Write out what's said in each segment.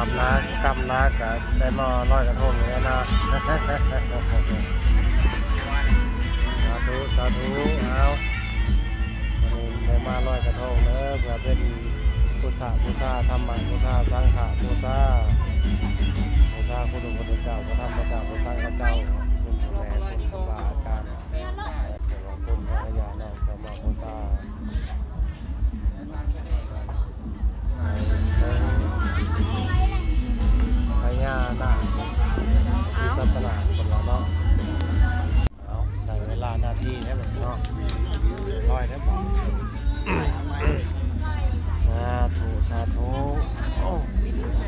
บนะกำนะกับได้มาลอยกระทงอย่างนี้นะสาธุสาธุเอาวันนี้ได้มาลอยกระทงเนอะเพื่อเป็นพุทธบูชาธรรมบูชาสังฆบูชาบูชาคุณพระเจ้าพระธรรมเจ้าพระสังฆเจ้าคุณพระแม่คุณพระบาอาจารย์คุณพระยาเนาะก็มาบูชาพญานาคที่ศาสนาคนเราเนาะเอาในเวลานาทีได้หมดเนาะลอยได้หมดสาธุสาธุโอ้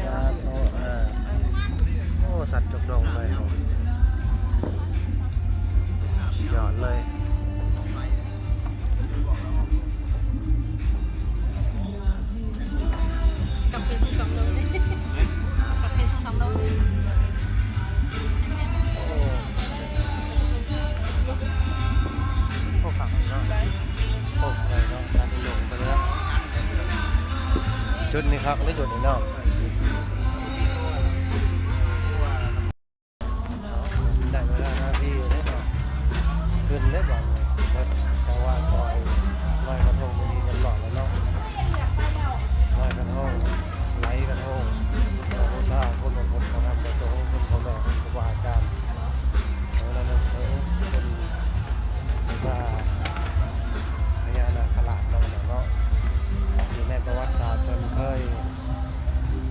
สาธุโอ้สัตว์จบลงเลยสุดยอดเลยกับเป็นช่องๆเลยกับเป็นช่องๆเลยโอ้ขังเนาะโอ้เลยเนาะสัตว์ลงไปแล้วจุดนี้ครับไม่จุดนี้เนาะได้เวลาหน้าที่ได้เนาะขึ้นได้บ้างเลยแต่ว่าคอยลอยกระทงดีกันหลอดแล้วเนาะลอยกระทงไหลกระทงพุทธาคนบางคนเขาทำกระทงคนเขาแม่คนครูบาอาจารย์แล้วนั่นเขาเป็นพุทธาพญานาคราชเนาะอยู่ในประวัติศาสตร์จนเคย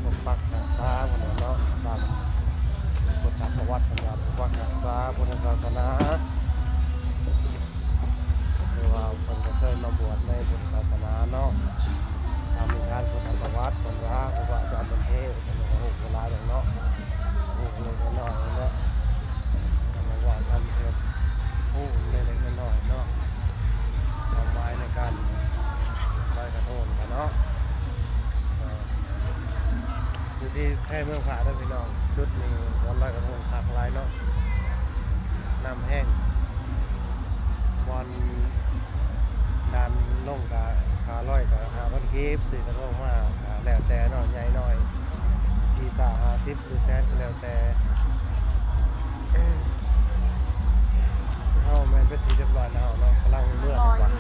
ปกปักรักษาคนเนาะตามพุทธประวัติสำหรับปกปักรักษาพุทธศาสนาคือว่าคนก็เคยมาบวชในพุทธศาสนาเนาะทำงานพุทธประวัติคนว่าครูบาอาจารย์เป็นเทพเป็นโอ้โหเวลาอย่างเนาะโอ้โหเล็กน้อยเนาะมาว่าทำเทพผู้เล็กน้อยเนาะทำไม้ในการลอยกระทงกันเนาะอยู่ที่แค่เมืองผาด้วยพี่น้องจุดนี้วันลอยกระทงหักลายเนาะน้ำแห้งวันดันลงกับขาลอยกับหาวันกีบสื่อกระทงมาแล้วแต่เนาะใหญ่หน่อยทีสา50หรือแสนแล้วแต่เข้าแมนเป็นทีเรียบร้อยแล้วเนาะกำลังเมื่อดีกว่า